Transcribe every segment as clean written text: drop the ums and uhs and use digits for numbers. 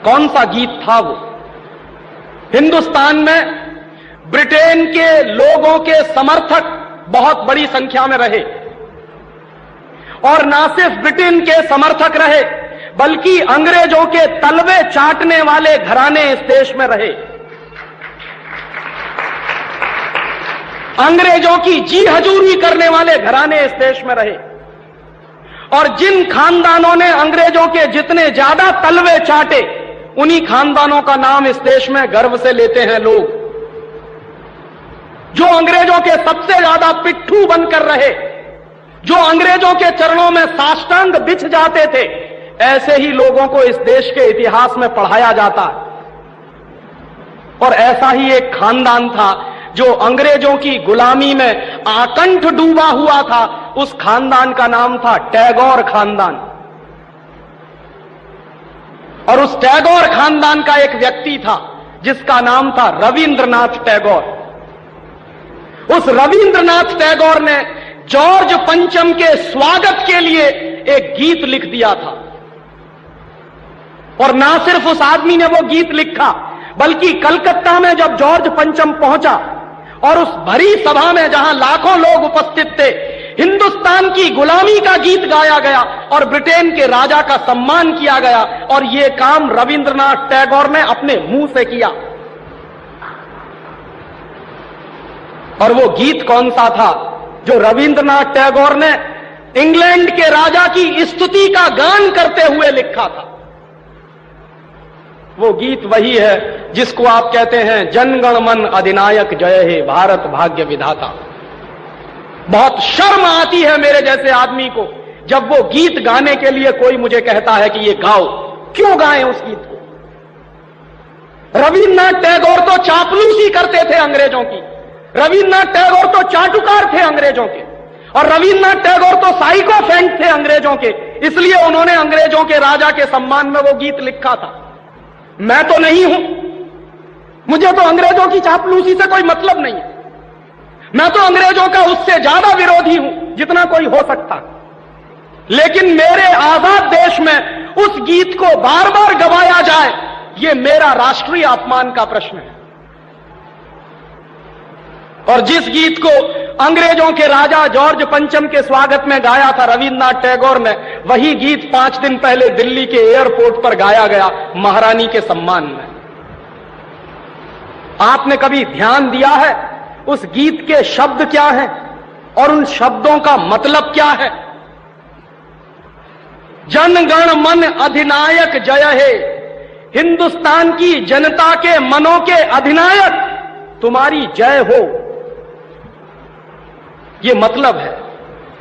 कौन सा गीत था वो? हिंदुस्तान में ब्रिटेन के लोगों के समर्थक बहुत बड़ी संख्या में रहे, और ना सिर्फ ब्रिटेन के समर्थक रहे बल्कि अंग्रेजों के तलवे चाटने वाले घराने इस देश में रहे। अंग्रेजों की जी हजूरी करने वाले घराने इस देश में रहे, और जिन खानदानों ने अंग्रेजों के जितने ज्यादा तलवे चाटे, उन्हीं खानदानों का नाम इस देश में गर्व से लेते हैं लोग। जो अंग्रेजों के सबसे ज्यादा पिट्ठू बनकर रहे, जो अंग्रेजों के चरणों में साष्टांग बिछ जाते थे, ऐसे ही लोगों को इस देश के इतिहास में पढ़ाया जाता है। और ऐसा ही एक खानदान था जो अंग्रेजों की गुलामी में आकंठ डूबा हुआ था। उस खानदान का नाम था टैगोर खानदान। और उस टैगोर खानदान का एक व्यक्ति था जिसका नाम था रविंद्रनाथ टैगोर। उस रविंद्रनाथ टैगोर ने जॉर्ज पंचम के स्वागत के लिए एक गीत लिख दिया था। और ना सिर्फ उस आदमी ने वो गीत लिखा, बल्कि कलकत्ता में जब जॉर्ज पंचम पहुंचा और उस भरी सभा में जहां लाखों लोग उपस्थित थे, हिंदुस्तान की गुलामी का गीत गाया गया और ब्रिटेन के राजा का सम्मान किया गया। और यह काम रविंद्रनाथ टैगोर ने अपने मुंह से किया। और वो गीत कौन सा था जो रविंद्रनाथ टैगोर ने इंग्लैंड के राजा की स्तुति का गान करते हुए लिखा था? वो गीत वही है जिसको आप कहते हैं जनगण मन अधिनायक जय हे भारत भाग्य विधाता। बहुत शर्म आती है मेरे जैसे आदमी को जब वो गीत गाने के लिए कोई मुझे कहता है कि ये गाओ। क्यों गाएं उस गीत को? रविन्द्रनाथ टैगोर तो चापलूसी करते थे अंग्रेजों की, रविन्द्रनाथ टैगोर तो चाटुकार थे अंग्रेजों के, और रविन्द्रनाथ टैगोर तो साइकोफेंट थे अंग्रेजों के। इसलिए उन्होंने अंग्रेजों के राजा के सम्मान में वो गीत लिखा था। मैं तो नहीं हूं, मुझे तो अंग्रेजों की चापलूसी से कोई मतलब नहीं है। मैं तो अंग्रेजों का उससे ज्यादा विरोधी हूं जितना कोई हो सकता। लेकिन मेरे आजाद देश में उस गीत को बार बार गवाया जाए, यह मेरा राष्ट्रीय अपमान का प्रश्न है। और जिस गीत को अंग्रेजों के राजा जॉर्ज पंचम के स्वागत में गाया था रविन्द्रनाथ टैगोर ने, वही गीत 5 दिन पहले दिल्ली के एयरपोर्ट पर गाया गया महारानी के सम्मान में। आपने कभी ध्यान दिया है उस गीत के शब्द क्या हैं और उन शब्दों का मतलब क्या है? जनगण मन अधिनायक जय हे, हिंदुस्तान की जनता के मनों के अधिनायक तुम्हारी जय हो, ये मतलब है।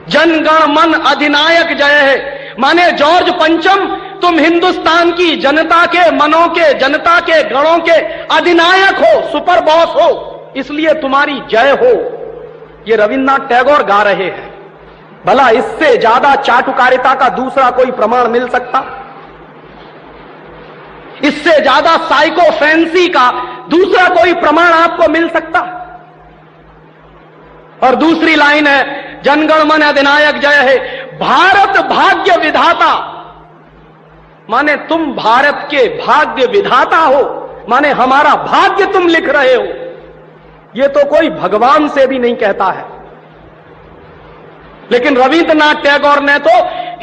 जनगण मन अधिनायक जय है माने जॉर्ज पंचम तुम हिंदुस्तान की जनता के मनों के, जनता के गणों के अधिनायक हो, सुपर बॉस हो, इसलिए तुम्हारी जय हो। ये रविन्द्रनाथ टैगोर गा रहे हैं। भला इससे ज्यादा चाटुकारिता का दूसरा कोई प्रमाण मिल सकता? इससे ज्यादा साइकोफेंसी का दूसरा कोई प्रमाण आपको मिल सकता? और दूसरी लाइन है जनगण मन अधिनायक जय है भारत भाग्य विधाता, माने तुम भारत के भाग्य विधाता हो, माने हमारा भाग्य तुम लिख रहे हो। यह तो कोई भगवान से भी नहीं कहता है। लेकिन रविन्द्रनाथ टैगोर ने तो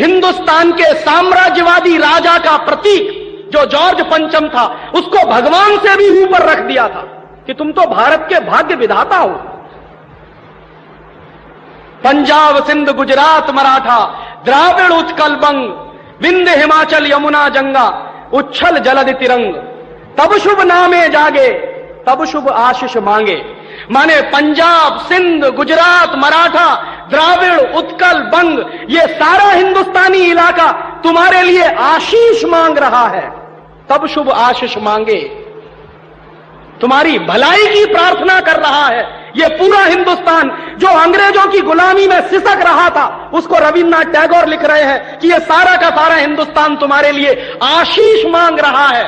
हिंदुस्तान के साम्राज्यवादी राजा का प्रतीक जो जॉर्ज पंचम था, उसको भगवान से भी ऊपर रख दिया था कि तुम तो भारत के भाग्य विधाता हो। पंजाब सिंध गुजरात मराठा द्राविड़ उत्कल बंग, विंध्य हिमाचल यमुना गंगा, उच्छल जलधि तिरंग, तब शुभ नामे जागे तब शुभ आशीष मांगे। माने पंजाब सिंध गुजरात मराठा द्राविड़ उत्कल बंग, ये सारा हिंदुस्तानी इलाका तुम्हारे लिए आशीष मांग रहा है, तब शुभ आशीष मांगे। तुम्हारी भलाई की प्रार्थना कर रहा है। ये पूरा हिंदुस्तान जो अंग्रेजों की गुलामी में सिसक रहा था, उसको रविन्द्रनाथ टैगोर लिख रहे हैं कि ये सारा का सारा हिंदुस्तान तुम्हारे लिए आशीष मांग रहा है,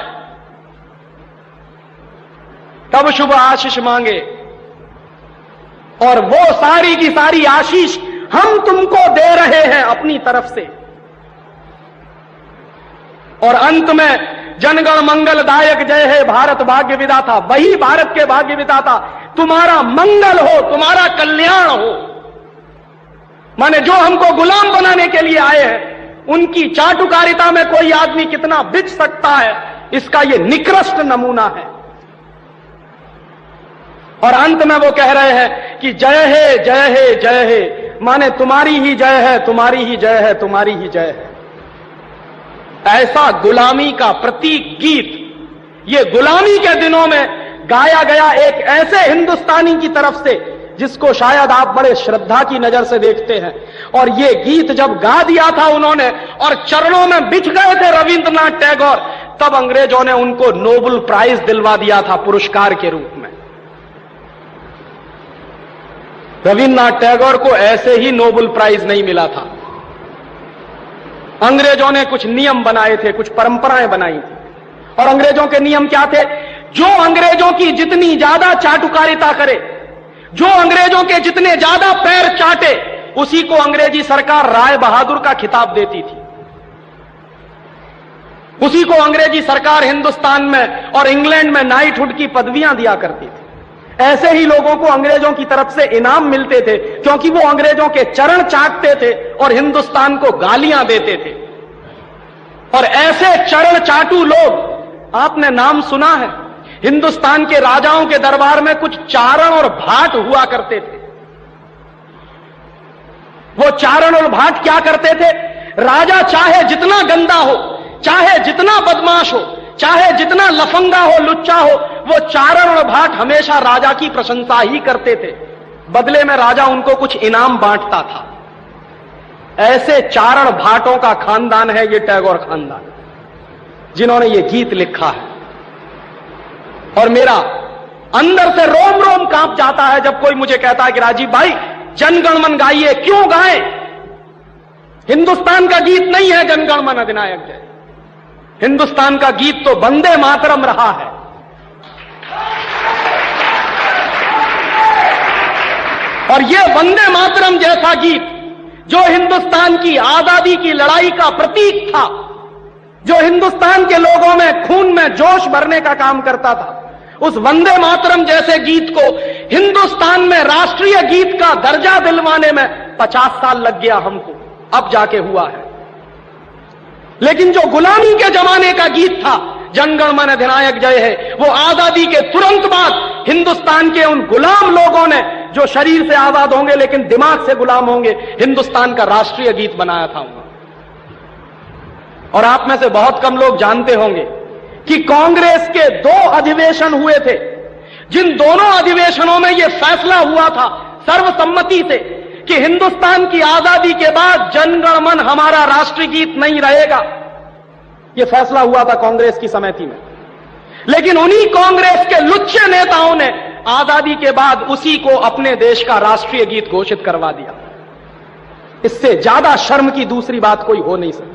तब शुभ आशीष मांगे। और वो सारी की सारी आशीष हम तुमको दे रहे हैं अपनी तरफ से। और अंत में जनगण मंगलदायक जय हे भारत भाग्य विधाता, वही भारत के भाग्य विधाता तुम्हारा मंगल हो, तुम्हारा कल्याण हो। माने जो हमको गुलाम बनाने के लिए आए हैं, उनकी चाटुकारिता में कोई आदमी कितना बिक सकता है, इसका यह निकृष्ट नमूना है। और अंत में वो कह रहे हैं कि जय हे जय हे जय हे, माने तुम्हारी ही जय है, तुम्हारी ही जय है, तुम्हारी ही जय है। ऐसा गुलामी का प्रतीक गीत ये गुलामी के दिनों में गाया गया एक ऐसे हिंदुस्तानी की तरफ से जिसको शायद आप बड़े श्रद्धा की नजर से देखते हैं। और ये गीत जब गा दिया था उन्होंने और चरणों में बिछ गए थे रविंद्रनाथ टैगोर, तब अंग्रेजों ने उनको नोबेल प्राइज दिलवा दिया था पुरस्कार के रूप में। रविंद्रनाथ टैगोर को ऐसे ही नोबेल प्राइज नहीं मिला था। अंग्रेजों ने कुछ नियम बनाए थे, कुछ परंपराएं बनाई थी। और अंग्रेजों के नियम क्या थे? जो अंग्रेजों की जितनी ज्यादा चाटुकारिता करे, जो अंग्रेजों के जितने ज्यादा पैर चाटे, उसी को अंग्रेजी सरकार राय बहादुर का खिताब देती थी। उसी को अंग्रेजी सरकार हिंदुस्तान में और इंग्लैंड में नाइटहुड की पदवियां दिया करती थी। ऐसे ही लोगों को अंग्रेजों की तरफ से इनाम मिलते थे, क्योंकि वो अंग्रेजों के चरण चाटते थे और हिंदुस्तान को गालियां देते थे। और ऐसे चरण चाटू लोग आपने नाम सुना है, हिंदुस्तान के राजाओं के दरबार में कुछ चारण और भाट हुआ करते थे। वो चारण और भाट क्या करते थे? राजा चाहे जितना गंदा हो, चाहे जितना बदमाश हो, चाहे जितना लफंगा हो, लुच्चा हो, वो चारण और भाट हमेशा राजा की प्रशंसा ही करते थे। बदले में राजा उनको कुछ इनाम बांटता था। ऐसे चारण भाटों का खानदान है ये टैगोर खानदान, जिन्होंने ये गीत लिखा है। और मेरा अंदर से रोम रोम कांप जाता है जब कोई मुझे कहता है कि राजीव भाई जनगण मन गाइए। क्यों गाएं? हिंदुस्तान का गीत नहीं है जनगण मन अधिनायक जय। हिंदुस्तान का गीत तो वंदे मातरम रहा है। और यह वंदे मातरम जैसा गीत जो हिंदुस्तान की आजादी की लड़ाई का प्रतीक था, जो हिंदुस्तान के लोगों में खून में जोश भरने का काम करता था, उस वंदे मातरम जैसे गीत को हिंदुस्तान में राष्ट्रीय गीत का दर्जा दिलवाने में 50 साल लग गया हमको, अब जाके हुआ है। लेकिन जो गुलामी के जमाने का गीत था जनगण मन अधिनायक जय है, वो आजादी के तुरंत बाद हिंदुस्तान के उन गुलाम लोगों ने, जो शरीर से आजाद होंगे लेकिन दिमाग से गुलाम होंगे, हिंदुस्तान का राष्ट्रीय गीत बनाया था उन्होंने। और आप में से बहुत कम लोग जानते होंगे कि कांग्रेस के 2 अधिवेशन हुए थे, जिन दोनों अधिवेशनों में यह फैसला हुआ था सर्वसम्मति से कि हिंदुस्तान की आजादी के बाद जनगण मन हमारा राष्ट्रीय गीत नहीं रहेगा। यह फैसला हुआ था कांग्रेस की समिति में। लेकिन उन्हीं कांग्रेस के लुच्चे नेताओं ने आजादी के बाद उसी को अपने देश का राष्ट्रीय गीत घोषित करवा दिया। इससे ज्यादा शर्म की दूसरी बात कोई हो नहीं सकती।